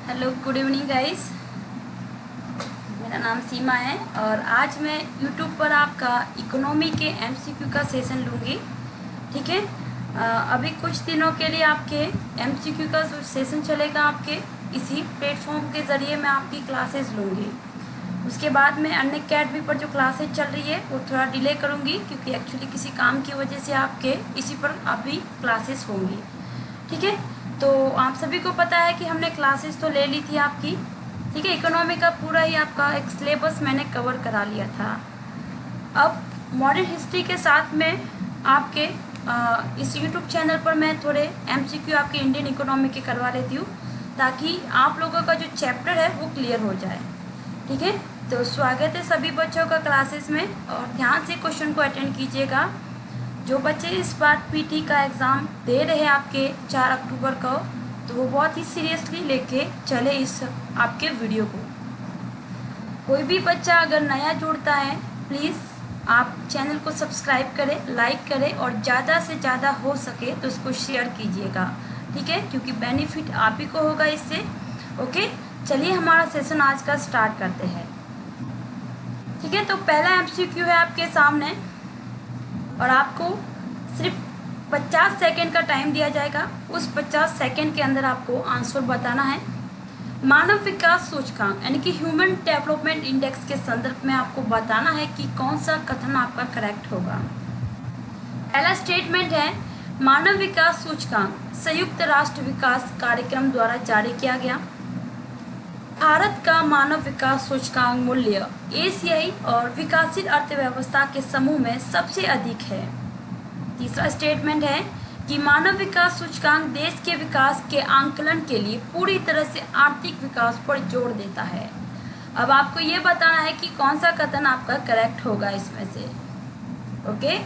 Hello, good evening guys. मेरा नाम सीमा है और आज मैं यूट्यूब पर आपका इकोनॉमी के एमसीक्यू का सेशन लूँगी। ठीक है। अभी कुछ दिनों के लिए आपके एमसीक्यू का जो सेशन चलेगा आपके इसी प्लेटफॉर्म के ज़रिए मैं आपकी क्लासेस लूँगी। उसके बाद में अन्य अकेडमी पर जो क्लासेस चल रही है वो थोड़ा डिले करूँगी, क्योंकि एक्चुअली किसी काम की वजह से आपके इसी पर अभी क्लासेस होंगी। ठीक है। तो आप सभी को पता है कि हमने क्लासेस तो ले ली थी आपकी। ठीक है। इकोनॉमी का पूरा ही आपका एक सिलेबस मैंने कवर करा लिया था। अब मॉडर्न हिस्ट्री के साथ में आपके इस यूट्यूब चैनल पर मैं थोड़े एमसीक्यू आपके इंडियन इकोनॉमी के करवा लेती हूँ, ताकि आप लोगों का जो चैप्टर है वो क्लियर हो जाए। ठीक है। तो स्वागत है सभी बच्चों का क्लासेस में, और ध्यान से क्वेश्चन को अटेंड कीजिएगा। जो बच्चे इस बार पीटी का एग्ज़ाम दे रहे हैं आपके 4 अक्टूबर को, तो वो बहुत ही सीरियसली लेके चले इस आपके वीडियो को। कोई भी बच्चा अगर नया जुड़ता है, प्लीज़ आप चैनल को सब्सक्राइब करें, लाइक करें और ज़्यादा से ज़्यादा हो सके तो इसको शेयर कीजिएगा। ठीक है, क्योंकि बेनिफिट आप ही को होगा इससे। ओके, चलिए हमारा सेशन आज का स्टार्ट करते हैं। ठीक है। तो पहला एमसीक्यू है आपके सामने, और आपको सिर्फ 50 सेकेंड का टाइम दिया जाएगा। उस 50 सेकेंड के अंदर आपको आंसर बताना है। मानव विकास सूचकांक यानी कि ह्यूमन डेवलपमेंट इंडेक्स के संदर्भ में आपको बताना है कि कौन सा कथन आपका करेक्ट होगा। पहला स्टेटमेंट है, मानव विकास सूचकांक संयुक्त राष्ट्र विकास कार्यक्रम द्वारा जारी किया गया। भारत का मानव विकास सूचकांक मूल्य एशियाई और विकासशील अर्थव्यवस्था के समूह में सबसे अधिक है। तीसरा स्टेटमेंट है कि मानव विकास सूचकांक देश के विकास के आंकलन के लिए पूरी तरह से आर्थिक विकास पर जोर देता है। अब आपको ये बताना है कि कौन सा कथन आपका करेक्ट होगा इसमें से। ओके,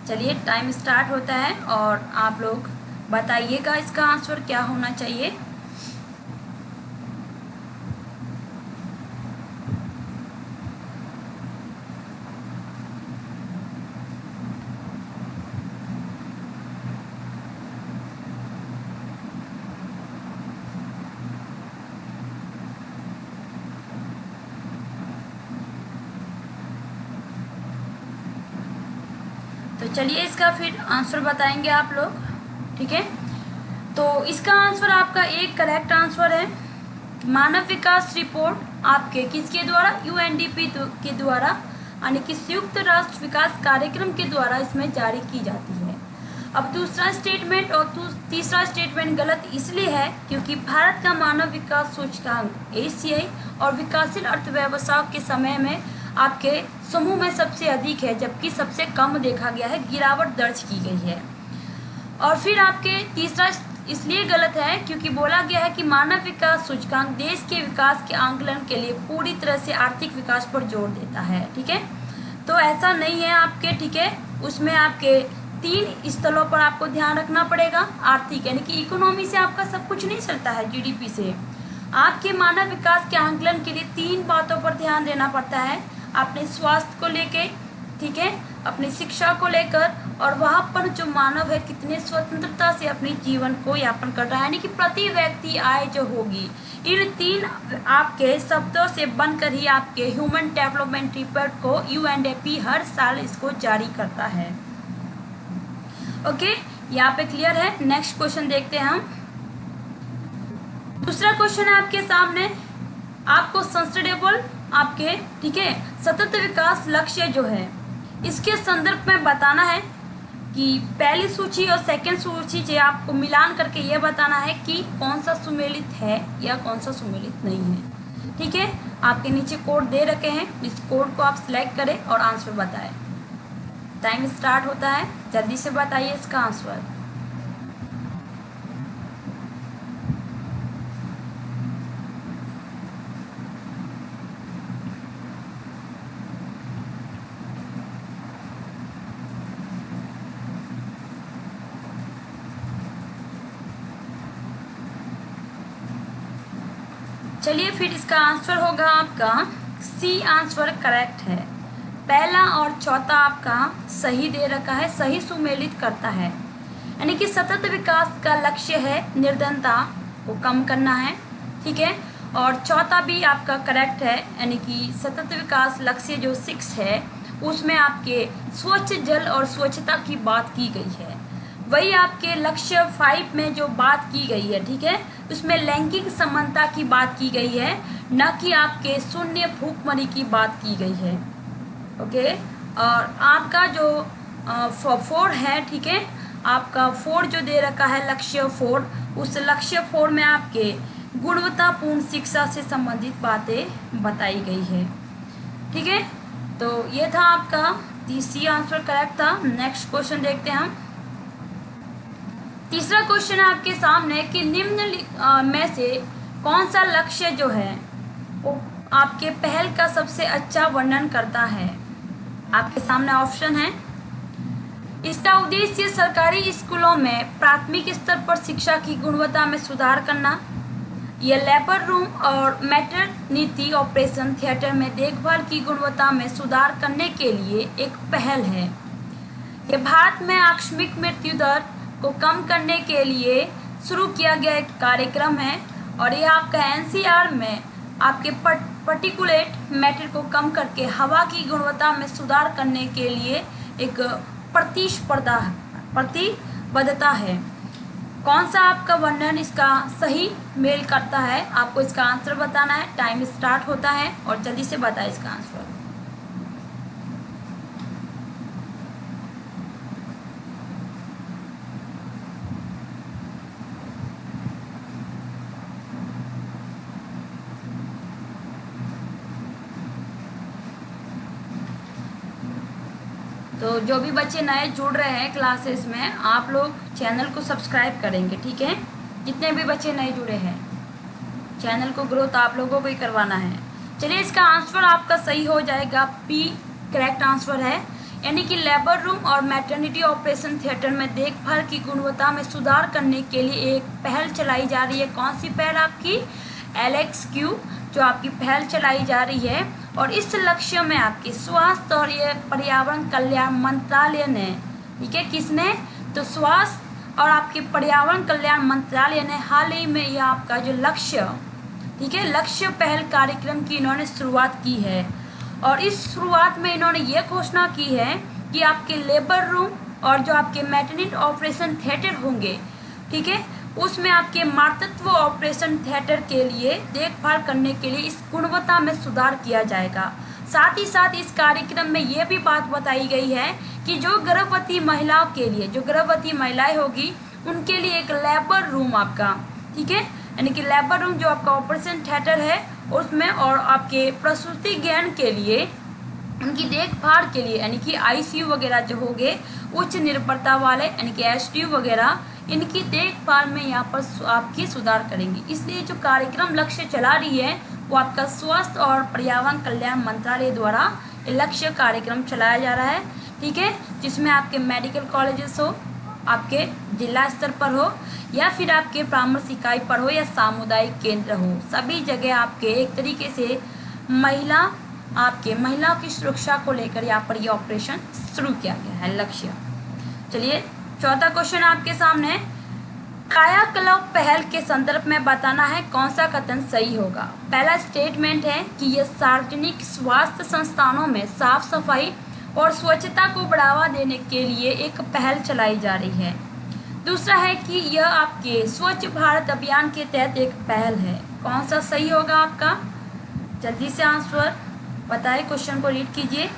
चलिए टाइम स्टार्ट होता है और आप लोग बताइएगा इसका आंसर क्या होना चाहिए। तो चलिए इसका फिर आंसर बताएंगे आप लोग। ठीक है। तो इसका आंसर आपका एक करेक्ट आंसर है। मानव विकास रिपोर्ट आपके किसके द्वारा, यूएनडीपी के द्वारा, यानी कि संयुक्त राष्ट्र विकास कार्यक्रम के द्वारा इसमें जारी की जाती है। अब दूसरा स्टेटमेंट और तीसरा स्टेटमेंट गलत इसलिए है क्योंकि भारत का मानव विकास सूचकांक एशियाई और विकासशील अर्थव्यवस्था के समय में आपके समूह में सबसे अधिक है, जबकि सबसे कम देखा गया है, गिरावट दर्ज की गई है। और फिर आपके तीसरा इसलिए गलत है क्योंकि बोला गया है कि मानव विकास सूचकांक देश के विकास के आंकलन के लिए पूरी तरह से आर्थिक विकास पर जोर देता है। ठीक है। तो ऐसा नहीं है आपके। ठीक है। उसमें आपके 3 स्थलों पर आपको ध्यान रखना पड़ेगा। आर्थिक यानी कि इकोनॉमी से आपका सब कुछ नहीं चलता है, जीडीपी से। आपके मानव विकास के आंकलन के लिए 3 बातों पर ध्यान देना पड़ता है। अपने स्वास्थ्य को लेके, ठीक है, अपनी शिक्षा को लेकर, और वहाँ पर जो मानव है कितने स्वतंत्रता से अपने जीवन को यापन कर रहा है, यानी कि प्रति व्यक्ति आय जो होगी। इन 3 आपके शब्दों से बनकर ही आपके ह्यूमन डेवलपमेंट रिपोर्ट को यूएनडीपी हर साल इसको जारी करता है। ओके, यहाँ पे क्लियर है। नेक्स्ट क्वेश्चन देखते हैं हम। दूसरा क्वेश्चन है आपके सामने, आपको सस्टेनेबल आपके, ठीक है, सतत विकास लक्ष्य जो है इसके संदर्भ में बताना है कि पहली सूची और सेकंड सूची से आपको मिलान करके ये बताना है कि कौन सा सुमेलित है या कौन सा सुमेलित नहीं है। ठीक है। आपके नीचे कोड दे रखे हैं, इस कोड को आप सिलेक्ट करें और आंसर बताएं। टाइम स्टार्ट होता है, जल्दी से बताइए इसका आंसर। चलिए फिर इसका आंसर होगा आपका सी आंसर करेक्ट है। पहला और चौथा आपका सही दे रखा है, सही सुमेलित करता है। यानी कि सतत विकास का लक्ष्य है निर्धनता को कम करना है। ठीक है। और चौथा भी आपका करेक्ट है, यानी कि सतत विकास लक्ष्य जो 6 है उसमें आपके स्वच्छ जल और स्वच्छता की बात की गई है। वही आपके लक्ष्य 5 में जो बात की गई है, ठीक है, उसमें लैंगिक समानता की बात की गई है, न कि आपके शून्य भूखमरी की बात की गई है। ओके, और आपका जो 4 है, ठीक है, आपका 4 जो दे रखा है लक्ष्य 4, उस लक्ष्य 4 में आपके गुणवत्तापूर्ण शिक्षा से संबंधित बातें बताई गई है। ठीक है, तो ये था आपका तीसरी आंसर करेक्ट था। नेक्स्ट क्वेश्चन देखते हैं हम। तीसरा क्वेश्चन है आपके सामने कि निम्न में से कौन सा लक्ष्य जो है वो आपके पहल का सबसे अच्छा वर्णन करता है। आपके सामने ऑप्शन है। इसका उद्देश्य सरकारी स्कूलों में प्राथमिक स्तर पर शिक्षा की गुणवत्ता में सुधार करना, यह लेबर रूम और मैटरनिटी ऑपरेशन थिएटर में देखभाल की गुणवत्ता में सुधार करने के लिए एक पहल है, यह भारत में आकस्मिक मृत्यु दर को कम करने के लिए शुरू किया गया एक कार्यक्रम है, और यह आपका एनसीआर में आपके पर्टिकुलेट मैटर को कम करके हवा की गुणवत्ता में सुधार करने के लिए एक प्रतिबद्धता है। कौन सा आपका वर्णन इसका सही मेल करता है, आपको इसका आंसर बताना है। टाइम स्टार्ट होता है और जल्दी से बताएं इसका आंसर। तो जो भी बच्चे नए जुड़ रहे हैं क्लासेस में, आप लोग चैनल को सब्सक्राइब करेंगे, ठीक है। जितने भी बच्चे नए जुड़े हैं, चैनल को ग्रोथ आप लोगों को ही करवाना है। चलिए, इसका आंसर आपका सही हो जाएगा, पी करेक्ट आंसर है, यानी कि लेबर रूम और मैटरनिटी ऑपरेशन थिएटर में देखभाल की गुणवत्ता में सुधार करने के लिए एक पहल चलाई जा रही है। कौन सी पहल आपकी? LXQ जो आपकी पहल चलाई जा रही है, और इस लक्ष्य में आपके स्वास्थ्य और ये पर्यावरण कल्याण मंत्रालय ने, ठीक है, किसने? तो स्वास्थ्य और आपके पर्यावरण कल्याण मंत्रालय ने हाल ही में यह आपका जो लक्ष्य, ठीक है, लक्ष्य पहल कार्यक्रम की इन्होंने शुरुआत की है। और इस शुरुआत में इन्होंने ये घोषणा की है कि आपके लेबर रूम और जो आपके मैटरनिटी ऑपरेशन थिएटर होंगे, ठीक है, उसमें आपके मातृत्व ऑपरेशन थिएटर के लिए देखभाल करने के लिए इस गुणवत्ता में सुधार किया जाएगा। साथ ही साथ इस कार्यक्रम में ये भी बात बताई गई है कि जो गर्भवती महिलाओं के लिए, जो गर्भवती महिलाएं होगी उनके लिए एक लेबर रूम आपका, ठीक है, यानी कि लेबर रूम जो आपका ऑपरेशन थिएटर है उसमें, और आपके प्रसूति ज्ञान के लिए, उनकी देखभाल के लिए, यानी कि ICU वगैरह जो होंगे उच्च निर्भरता वाले, यानी कि STU वगैरह, इनकी देखभाल में यहाँ पर आपकी सुधार करेंगे। इसलिए जो कार्यक्रम लक्ष्य चला रही है वो आपका स्वास्थ्य और पर्यावरण कल्याण मंत्रालय द्वारा लक्ष्य कार्यक्रम चलाया जा रहा है, ठीक है, जिसमें आपके मेडिकल कॉलेजेस हो, आपके जिला स्तर पर हो, या फिर आपके परामर्श इकाई पर हो, या सामुदायिक केंद्र हो, सभी जगह आपके एक तरीके से महिलाओं की सुरक्षा को लेकर यहाँ पर ये ऑपरेशन शुरू किया गया है, लक्ष्य। चलिए, चौथा क्वेश्चन आपके सामने, कायाकल्प पहल के संदर्भ में बताना है कौन सा कथन सही होगा। पहला स्टेटमेंट है कि यह सार्वजनिक स्वास्थ्य संस्थानों में साफ सफाई और स्वच्छता को बढ़ावा देने के लिए एक पहल चलाई जा रही है। दूसरा है कि यह आपके स्वच्छ भारत अभियान के तहत एक पहल है। कौन सा सही होगा आपका? जल्दी से आंसर बताएं, क्वेश्चन को रीड कीजिए।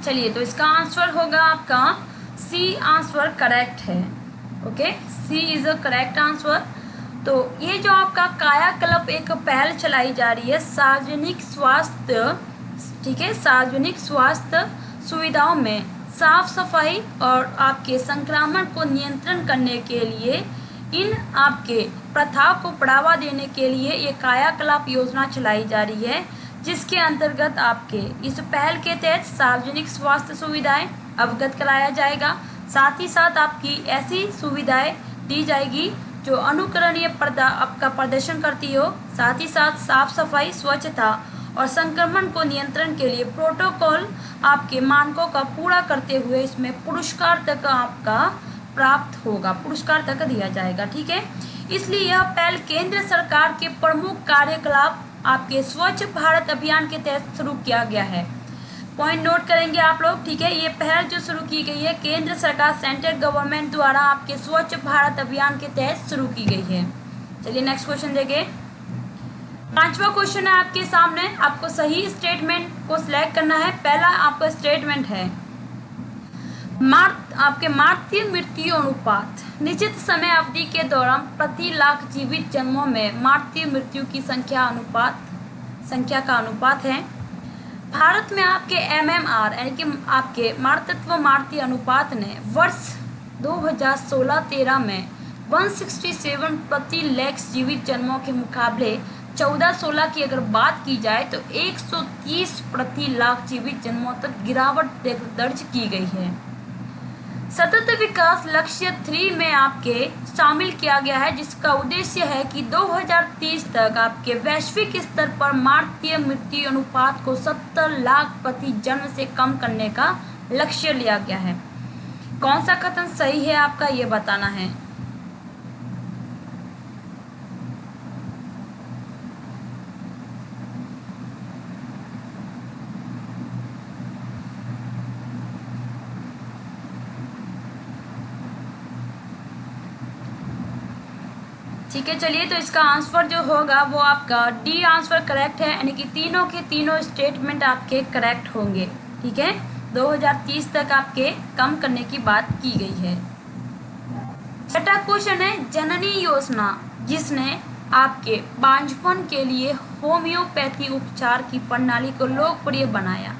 चलिए, तो इसका आंसर होगा आपका सी आंसर करेक्ट है। Okay, C is a correct answer. तो ये जो आपका कायाकल्प एक पहल चलाई जा रही है सार्वजनिक स्वास्थ्य, ठीक है, सार्वजनिक स्वास्थ्य सुविधाओं में साफ सफाई और आपके संक्रमण को नियंत्रण करने के लिए, इन आपके प्रथाओं को बढ़ावा देने के लिए ये कायाकल्प योजना चलाई जा रही है, जिसके अंतर्गत आपके इस पहल के तहत सार्वजनिक स्वास्थ्य सुविधाएं अवगत कराया जाएगा। साथ ही साथ आपकी ऐसी सुविधाएं दी जाएगी जो अनुकरणीय आपका प्रदर्शन करती हो, साथ ही साथ साफ सफाई, स्वच्छता और संक्रमण को नियंत्रण के लिए प्रोटोकॉल आपके मानकों का पूरा करते हुए इसमें पुरस्कार तक आपका प्राप्त होगा, पुरस्कार तक दिया जाएगा। ठीक है, इसलिए यह पहल केंद्र सरकार के प्रमुख कार्यकलाप आपके स्वच्छ भारत अभियान के तहत शुरू किया गया है। पॉइंट नोट करेंगे आप लोग। ठीक है, ये पहल जो शुरू की गई है केंद्र सरकार सेंट्रल गवर्नमेंट द्वारा आपके स्वच्छ भारत अभियान के तहत शुरू की गई है। चलिए नेक्स्ट क्वेश्चन देखें। 5वां क्वेश्चन है आपके सामने, आपको सही स्टेटमेंट को सिलेक्ट करना है। पहला आपका स्टेटमेंट है आपके मातृ मृत्यु अनुपात निश्चित समय अवधि के दौरान प्रति लाख जीवित जन्मों में मातृ मृत्यु की संख्या का अनुपात है। भारत में आपके MMR यानी कि आपके मातृत्व मातृ अनुपात ने वर्ष 2016-13 में 167 प्रति लाख जीवित जन्मों के मुकाबले 14-16 की अगर बात की जाए तो 130 प्रति लाख जीवित जन्मों तक गिरावट दर्ज की गई है। सतत विकास लक्ष्य 3 में आपके शामिल किया गया है, जिसका उद्देश्य है कि 2030 तक आपके वैश्विक स्तर पर मातृ मृत्यु अनुपात को 70 लाख प्रति जन्म से कम करने का लक्ष्य लिया गया है। कौन सा कथन सही है आपका, ये बताना है। ठीक है, चलिए तो इसका आंसर जो होगा वो आपका डी आंसर करेक्ट है, यानी कि तीनों के तीनों स्टेटमेंट आपके करेक्ट होंगे। ठीक है, 2030 तक आपके कम करने की बात की गई है। छठा क्वेश्चन है जननी योजना, जिसने आपके बांझपन के लिए होम्योपैथी उपचार की प्रणाली को लोकप्रिय बनाया,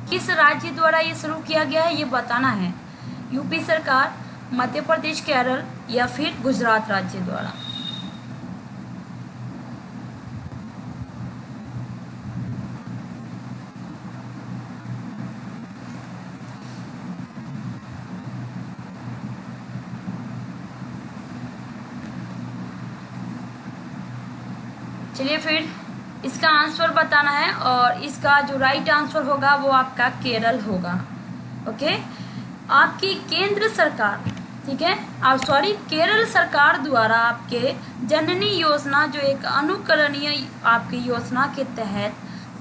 किस राज्य द्वारा ये शुरू किया गया है, ये बताना है। यूपी सरकार, मध्य प्रदेश, केरल या फिर गुजरात राज्य द्वारा। चलिए फिर इसका आंसर बताना है, और इसका जो राइट आंसर होगा वो आपका केरल होगा। ओके, आपकी केंद्र सरकार, ठीक है, केरल सरकार द्वारा आपके जननी योजना जो एक अनुकरणीय आपकी योजना के तहत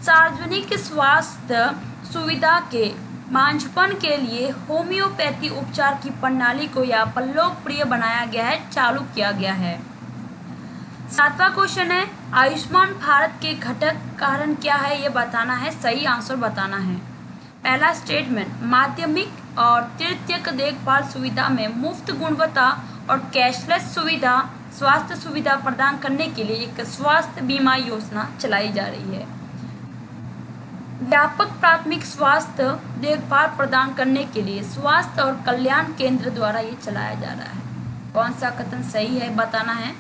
सार्वजनिक स्वास्थ्य सुविधा के बांझपन के लिए होम्योपैथी उपचार की प्रणाली को यहाँ पर लोकप्रिय बनाया गया है, चालू किया गया है। 7वां क्वेश्चन है आयुष्मान भारत के घटक कारण क्या है, ये बताना है, सही आंसर बताना है। पहला स्टेटमेंट, माध्यमिक और तृतीयक देखभाल सुविधा में मुफ्त गुणवत्ता और कैशलेस सुविधा स्वास्थ्य सुविधा प्रदान करने के लिए एक स्वास्थ्य बीमा योजना चलाई जा रही है। व्यापक प्राथमिक स्वास्थ्य देखभाल प्रदान करने के लिए स्वास्थ्य और कल्याण केंद्र द्वारा ये चलाया जा रहा है। कौन सा कथन सही है बताना है।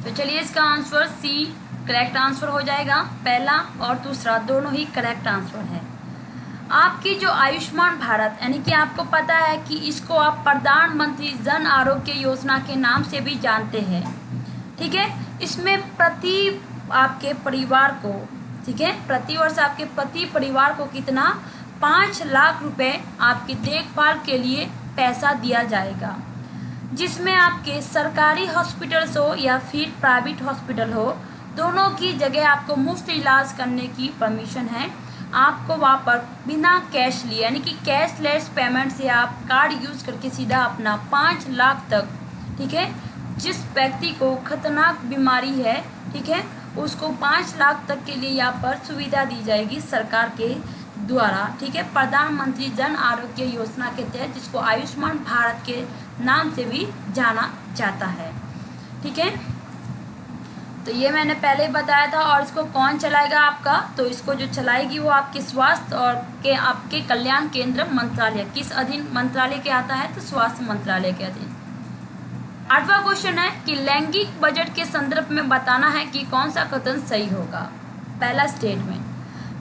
तो चलिए इसका आंसर सी करेक्ट आंसर हो जाएगा। पहला और दूसरा दोनों ही करेक्ट आंसर है। आपकी जो आयुष्मान भारत यानी कि आपको पता है कि इसको आप प्रधानमंत्री जन आरोग्य योजना के नाम से भी जानते हैं, ठीक है। इसमें प्रति आपके परिवार को, ठीक है, प्रतिवर्ष आपके प्रति परिवार को कितना 5 लाख रुपए आपकी देखभाल के लिए पैसा दिया जाएगा, जिसमें आपके सरकारी हॉस्पिटल्स हो या फिर प्राइवेट हॉस्पिटल हो, दोनों की जगह आपको मुफ्त इलाज करने की परमिशन है। आपको वहाँ पर बिना कैश लिए यानी कि कैशलेस पेमेंट से आप कार्ड यूज़ करके सीधा अपना 5 लाख तक, ठीक है, जिस व्यक्ति को खतरनाक बीमारी है, ठीक है, उसको 5 लाख तक के लिए यहाँ पर सुविधा दी जाएगी सरकार के द्वारा, ठीक है, प्रधानमंत्री जन आरोग्य योजना के तहत, जिसको आयुष्मान भारत के नाम से भी जाना जाता है, ठीक है। तो ये मैंने पहले ही बताया था। और इसको कौन चलाएगा आपका, तो इसको जो चलाएगी वो आपके स्वास्थ्य और के आपके कल्याण केंद्र मंत्रालय, किस अधीन मंत्रालय के आता है, तो स्वास्थ्य मंत्रालय के अधीन। 8वां क्वेश्चन है कि लैंगिक बजट के संदर्भ में बताना है कि कौन सा कथन सही होगा। पहला स्टेटमेंट,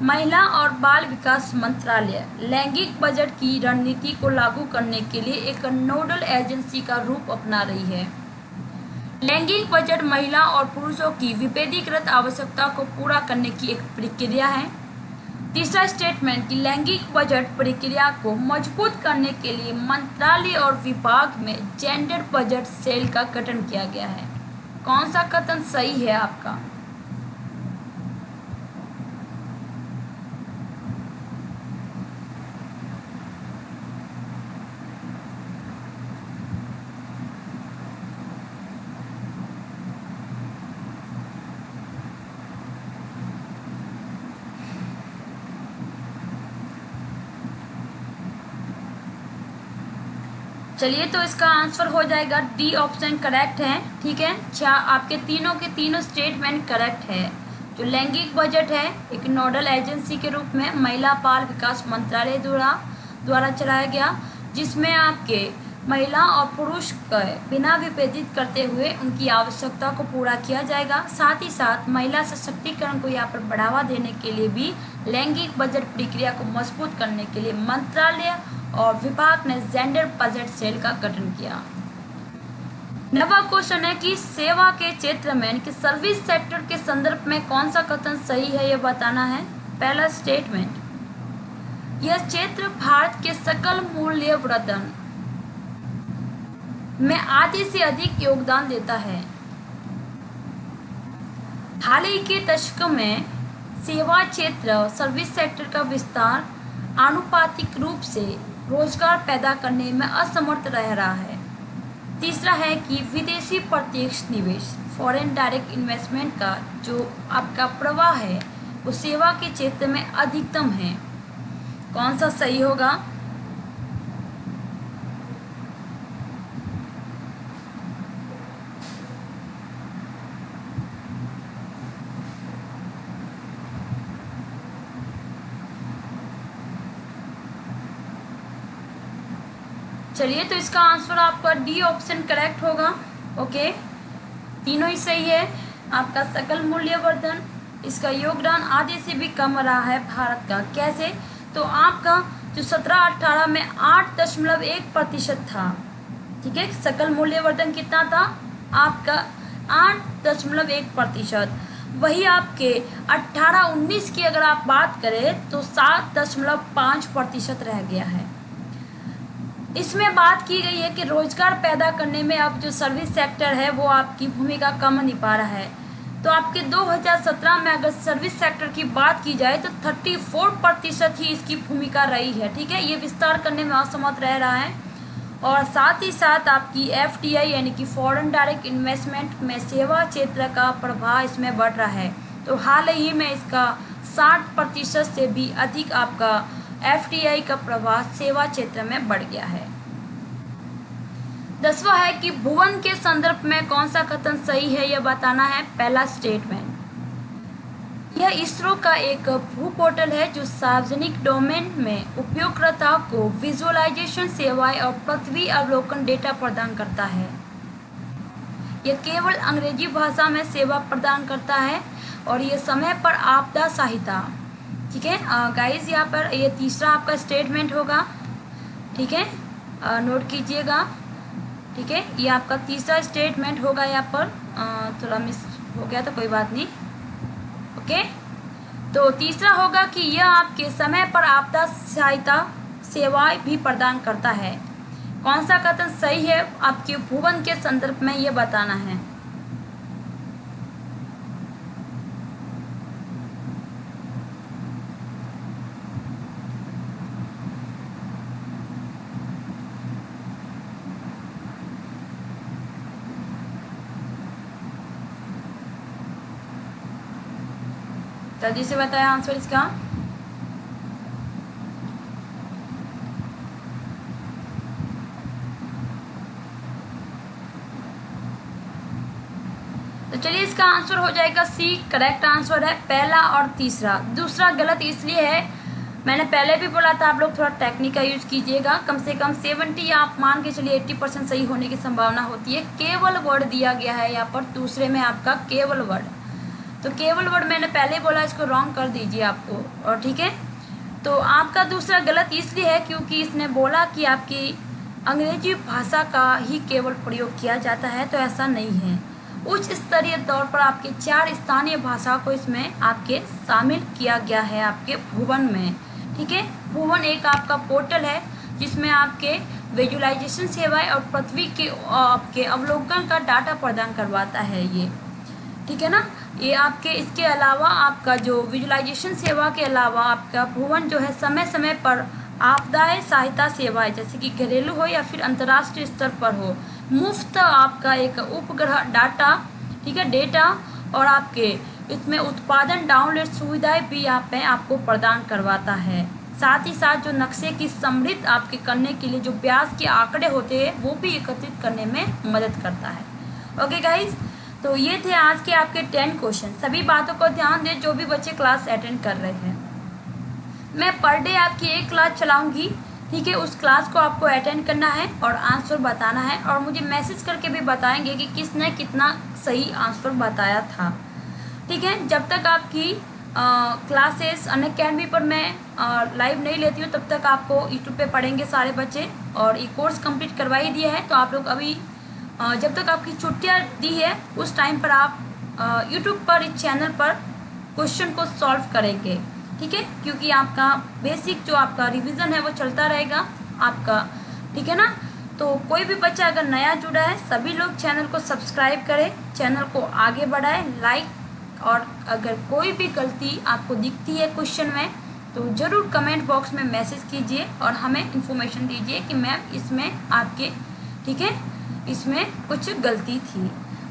महिला और बाल विकास मंत्रालय लैंगिक बजट की रणनीति को लागू करने के लिए एक नोडल एजेंसी का रूप अपना रही है। लैंगिक बजट महिला और पुरुषों की विभेदीकृत आवश्यकता को पूरा करने की एक प्रक्रिया है। तीसरा स्टेटमेंट कि लैंगिक बजट प्रक्रिया को मजबूत करने के लिए मंत्रालय और विभाग में जेंडर बजट सेल का गठन किया गया है। कौन सा कथन सही है आपका? चलिए, तो इसका आंसर हो जाएगा डी ऑप्शन करेक्ट है। ठीक है, आपके तीनों के तीनों स्टेटमेंट करेक्ट है। जो लैंगिक बजट है एक नोडल एजेंसी के रूप में महिला बाल विकास मंत्रालय द्वारा चलाया गया, जिसमें आपके महिला और पुरुष को बिना विभेदित करते हुए उनकी आवश्यकता को पूरा किया जाएगा। साथ ही साथ महिला सशक्तिकरण को यहाँ पर बढ़ावा देने के लिए भी लैंगिक बजट प्रक्रिया को मजबूत करने के लिए मंत्रालय और विभाग ने जेंडर बजट सेल का गठन किया। 9वां क्वेश्चन है कि सेवा के क्षेत्र में कि सर्विस सेक्टर के संदर्भ में कौन सा कथन सही है, यह बताना है। पहला स्टेटमेंट, यह क्षेत्र भारत के सकल मूल्य वर्धन में आधे से अधिक योगदान देता है। हाल ही के दशकों में सेवा क्षेत्र सर्विस सेक्टर का विस्तार आनुपातिक रूप से रोजगार पैदा करने में असमर्थ रह रहा है। तीसरा है कि विदेशी प्रत्यक्ष निवेश फॉरेन डायरेक्ट इन्वेस्टमेंट का जो आपका प्रवाह है वो सेवा के क्षेत्र में अधिकतम है। कौन सा सही होगा? चलिए, तो इसका आंसर आपका डी ऑप्शन करेक्ट होगा। ओके, तीनों ही सही है। आपका सकल मूल्यवर्धन, इसका योगदान आधे से भी कम रहा है भारत का। कैसे? तो आपका जो 17-18 में 8.1% था। ठीक है, सकल मूल्यवर्धन कितना था आपका? 8.1%। वही आपके 18-19 की अगर आप बात करें तो 7.5% रह गया है। इसमें बात की गई है कि रोजगार पैदा करने में अब जो सर्विस सेक्टर है वो आपकी भूमिका कम निभा रहा है। तो आपके 2017 में अगर सर्विस सेक्टर की बात की जाए तो 34% ही इसकी भूमिका रही है। ठीक है, ये विस्तार करने में असमर्थ रह रहा है। और साथ ही साथ आपकी FDI यानी कि फॉरेन डायरेक्ट इन्वेस्टमेंट में सेवा क्षेत्र का प्रभाव इसमें बढ़ रहा है। तो हाल ही में इसका 60% से भी अधिक आपका FDI का प्रभाव सेवा क्षेत्र में बढ़ गया है। 10वां है कि भुवन के संदर्भ में कौन सा कथन सही है, यह बताना है। पहला स्टेटमेंट, यह इसरो का एक भू पोर्टल है जो सार्वजनिक डोमेन में उपयोगकर्ताओं को विजुअलाइजेशन सेवाएं और पृथ्वी अवलोकन डेटा प्रदान करता है। यह केवल अंग्रेजी भाषा में सेवा प्रदान करता है और यह समय पर आपदा सहायता। ठीक है गाइस, यहाँ पर ये तीसरा आपका स्टेटमेंट होगा। ठीक है, नोट कीजिएगा। ठीक है, ये आपका तीसरा स्टेटमेंट होगा। यहाँ पर थोड़ा मिस हो गया तो कोई बात नहीं। ओके, तो तीसरा होगा कि यह आपके समय पर आपदा सहायता सेवाएं भी प्रदान करता है। कौन सा कथन सही है आपके भुवन के संदर्भ में, ये बताना है। जल्दी से बताया आंसर इसका। तो चलिए इसका आंसर हो जाएगा सी, करेक्ट आंसर है पहला और तीसरा। दूसरा गलत इसलिए है, मैंने पहले भी बोला था आप लोग थोड़ा टेक्निक का यूज कीजिएगा। कम से कम 70 या आप मान के चलिए 80% सही होने की संभावना होती है। केवल वर्ड दिया गया है यहाँ पर, दूसरे में आपका केवल वर्ड, तो केवल वर्ड मैंने पहले बोला, इसको रॉन्ग कर दीजिए आपको। और ठीक है, तो आपका दूसरा गलत इसलिए है क्योंकि इसने बोला कि आपकी अंग्रेजी भाषा का ही केवल प्रयोग किया जाता है, तो ऐसा नहीं है। उच्च स्तरीय तौर पर आपके 4 स्थानीय भाषाओं को इसमें आपके शामिल किया गया है आपके भुवन में। ठीक है, भुवन एक आपका पोर्टल है जिसमें आपके विजुअलाइजेशन सेवाएं और पृथ्वी के आपके अवलोकन का डाटा प्रदान करवाता है ये। ठीक है ना, ये आपके इसके अलावा आपका जो विजुअलाइजेशन सेवा के अलावा आपका भुवन जो है समय समय पर आपदाएं सहायता सेवाएं जैसे कि घरेलू हो या फिर अंतर्राष्ट्रीय स्तर पर हो, मुफ्त आपका एक उपग्रह डाटा, ठीक है, डेटा और आपके इसमें उत्पादन डाउनलोड सुविधाएं भी यहाँ पे आपको प्रदान करवाता है। साथ ही साथ जो नक्शे की समृद्ध आपके करने के लिए जो ब्याज के आंकड़े होते हैं वो भी एकत्रित करने में मदद करता है। ओके गाइज, तो ये थे आज के आपके 10 क्वेश्चन। सभी बातों को ध्यान दें जो भी बच्चे क्लास अटेंड कर रहे हैं। मैं पर डे आपकी एक क्लास चलाऊंगी, ठीक है, उस क्लास को आपको अटेंड करना है और आंसर बताना है और मुझे मैसेज करके भी बताएंगे कि किसने कितना सही आंसर बताया था। ठीक है, जब तक आपकी क्लासेस अनअकैडमी पर मैं लाइव नहीं लेती हूँ तब तक आपको यूट्यूब पे पढ़ेंगे सारे बच्चे, और ये कोर्स कंप्लीट करवा ही दिया है। तो आप लोग अभी जब तक आपकी छुट्टियाँ दी है उस टाइम पर आप यूट्यूब पर इस चैनल पर क्वेश्चन को सॉल्व करेंगे। ठीक है, क्योंकि आपका बेसिक जो आपका रिवीजन है वो चलता रहेगा आपका। ठीक है ना, तो कोई भी बच्चा अगर नया जुड़ा है सभी लोग चैनल को सब्सक्राइब करें, चैनल को आगे बढ़ाएं, लाइक, और अगर कोई भी गलती आपको दिखती है क्वेश्चन में तो ज़रूर कमेंट बॉक्स में मैसेज कीजिए और हमें इन्फॉर्मेशन दीजिए कि मैम इसमें आपके, ठीक है, इसमें कुछ गलती थी।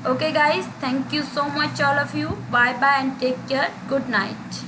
Okay guys, thank you so much all of you, bye bye and take care, good night.